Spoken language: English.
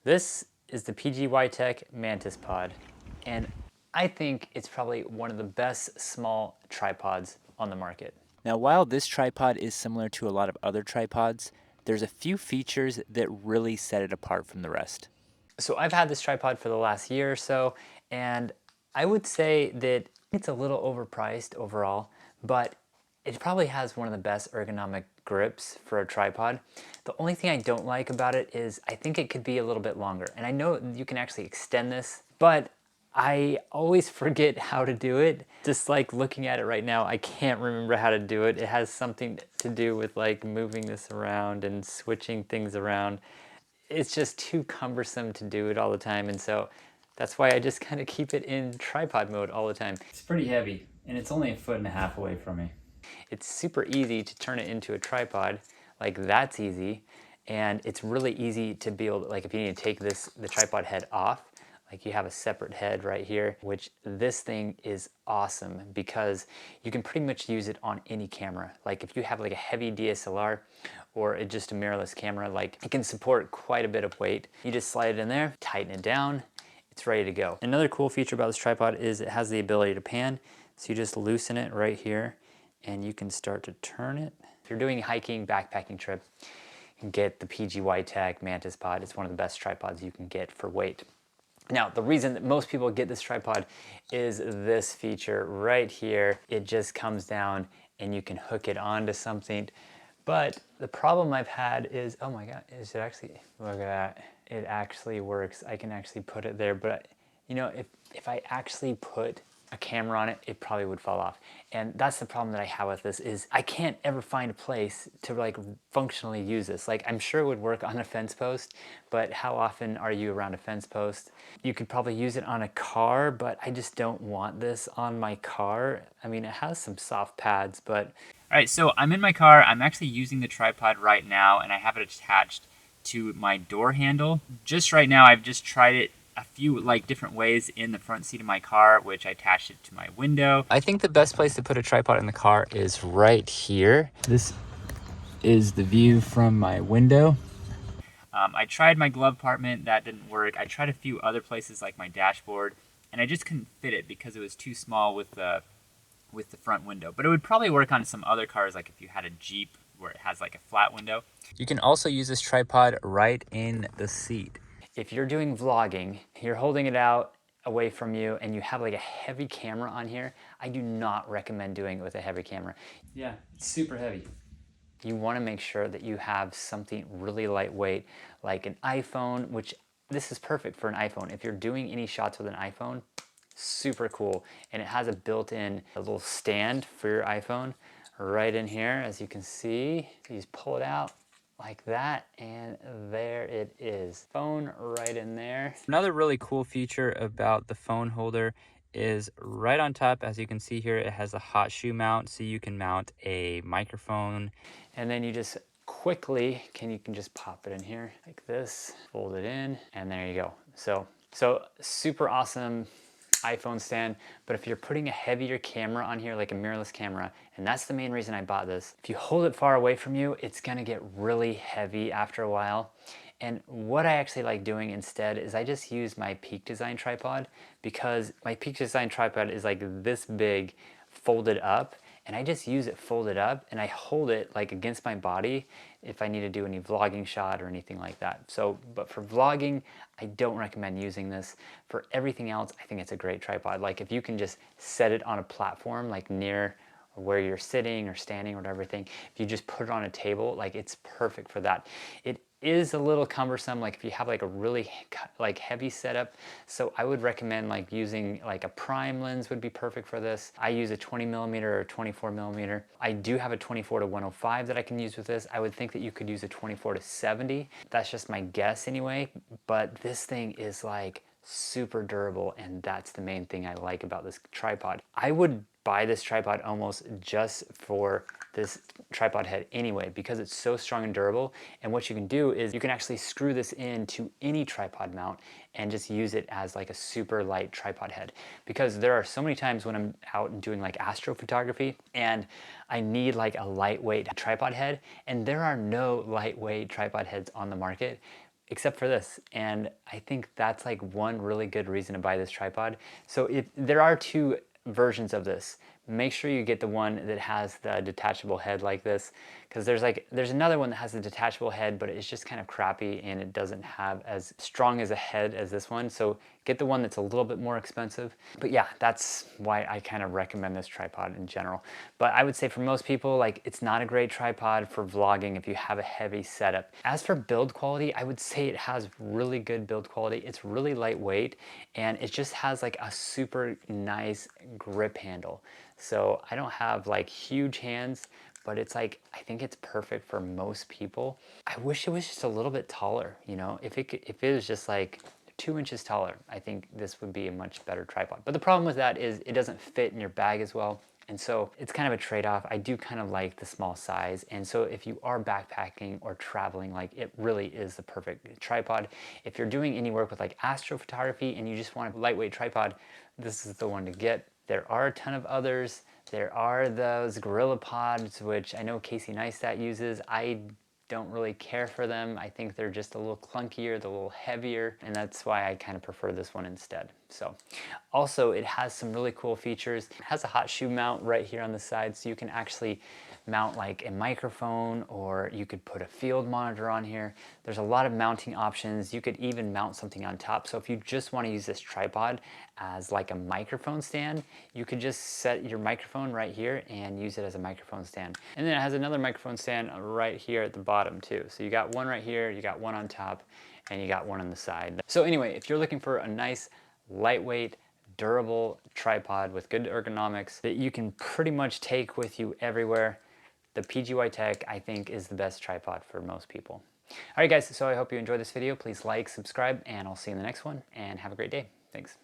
This is the PGYTECH Mantispod, and I think it's probably one of the best small tripods on the market. Now, while this tripod is similar to a lot of other tripods, there's a few features that really set it apart from the rest. So I've had this tripod for the last year or so, and I would say that it's a little overpriced overall, but it probably has one of the best ergonomic grips for a tripod. The only thing I don't like about it is I think it could be a little bit longer. And I know you can actually extend this, but I always forget how to do it. Just like looking at it right now, I can't remember how to do it. It has something to do with like moving this around and switching things around. It's just too cumbersome to do it all the time, and so that's why I just kind of keep it in tripod mode all the time. It's pretty heavy, and it's only 1.5 feet away from me. It's super easy to turn it into a tripod, like that's easy, and it's really easy to be able to, like if you need to take the tripod head off, like you have a separate head right here, which this thing is awesome because you can pretty much use it on any camera. Like if you have like a heavy DSLR or just a mirrorless camera, like it can support quite a bit of weight. You just slide it in there, tighten it down, it's ready to go. Another cool feature about this tripod is it has the ability to pan. So you just loosen it right here and you can start to turn it. If you're doing a hiking, backpacking trip, you can get the PGYTECH Mantispod. It's one of the best tripods you can get for weight. Now, the reason that most people get this tripod is this feature right here. It just comes down and you can hook it onto something. But the problem I've had is, oh my God, is it actually, look at that. It actually works. I can actually put it there, but you know, if I actually put a camera on it, it probably would fall off. And that's the problem that I have with this is I can't ever find a place to like functionally use this. Like I'm sure it would work on a fence post, but how often are you around a fence post? You could probably use it on a car, but I just don't want this on my car. I mean, it has some soft pads, but All right, so I'm in my car. I'm actually using the tripod right now, and I have it attached to my door handle. Just right now, I've just tried it a few like different ways in the front seat of my car, which I attached it to my window. I think the best place to put a tripod in the car is right here. This is the view from my window. I tried my glove compartment, that didn't work. I tried a few other places like my dashboard, and I just couldn't fit it because it was too small with the front window. But it would probably work on some other cars, like if you had a Jeep where it has like a flat window. You can also use this tripod right in the seat. If you're doing vlogging, you're holding it out away from you and you have like a heavy camera on here, I do not recommend doing it with a heavy camera. Yeah, it's super heavy. You want to make sure that you have something really lightweight like an iPhone, which this is perfect for an iPhone. If you're doing any shots with an iPhone, super cool. And it has a built-in little stand for your iPhone right in here. As you can see, you just pull it out like that and there it is. Phone right in there. Another really cool feature about the phone holder is right on top, as you can see here, it has a hot shoe mount, so you can mount a microphone. And then you just quickly you can just pop it in here like this, fold it in, and there you go. So super awesome iPhone stand. But if you're putting a heavier camera on here, like a mirrorless camera, and that's the main reason I bought this, if you hold it far away from you, it's gonna get really heavy after a while. And what I actually like doing instead is I just use my Peak Design tripod, because my Peak Design tripod is like this big folded up, and I just use it folded up and I hold it like against my body if I need to do any vlogging shot or anything like that. So, but for vlogging, I don't recommend using this. For everything else, I think it's a great tripod. Like if you can just set it on a platform like near where you're sitting or standing or whatever thing, if you just put it on a table, like it's perfect for that. It is a little cumbersome, like if you have like a really like heavy setup, so I would recommend like using like a prime lens would be perfect for this. I use a 20mm or 24mm. I do have a 24-105 that I can use with this. I would think that you could use a 24-70. That's just my guess anyway, but this thing is like super durable, and that's the main thing I like about this tripod. I would buy this tripod almost just for this tripod head anyway, because it's so strong and durable. And what you can do is you can actually screw this into any tripod mount and just use it as like a super light tripod head, because there are so many times when I'm out and doing like astrophotography and I need like a lightweight tripod head, and there are no lightweight tripod heads on the market. except for this. And I think that's like one really good reason to buy this tripod. So there are two versions of this. Make sure you get the one that has the detachable head like this, because there's another one that has a detachable head, but it's just kind of crappy and it doesn't have as strong as a head as this one. So get the one that's a little bit more expensive. But yeah, that's why I kind of recommend this tripod in general. But I would say for most people, like, it's not a great tripod for vlogging if you have a heavy setup. As for build quality, I would say it has really good build quality. It's really lightweight and it just has like a super nice grip handle. So I don't have like huge hands, but it's like, I think it's perfect for most people. I wish it was just a little bit taller, you know? If it was just like 2 inches taller, I think this would be a much better tripod. But the problem with that is it doesn't fit in your bag as well. And so it's kind of a trade-off. I do kind of like the small size. And so if you are backpacking or traveling, like, it really is the perfect tripod. If you're doing any work with like astrophotography and you just want a lightweight tripod, this is the one to get. There are a ton of others. There are those Gorilla Pods, which I know Casey Neistat uses. I don't really care for them. I think they're just a little clunkier, they're a little heavier, and that's why I kind of prefer this one instead. So, also it has some really cool features. It has a hot shoe mount right here on the side, so you can actually mount like a microphone, or you could put a field monitor on here. There's a lot of mounting options. You could even mount something on top. So if you just want to use this tripod as like a microphone stand, you could just set your microphone right here and use it as a microphone stand. And then it has another microphone stand right here at the bottom too. So you got one right here, you got one on top, and you got one on the side. So anyway, if you're looking for a nice, lightweight, durable tripod with good ergonomics that you can pretty much take with you everywhere, the PGYTECH, I think, is the best tripod for most people. All right, guys, so I hope you enjoyed this video. Please like, subscribe, and I'll see you in the next one, and have a great day. Thanks.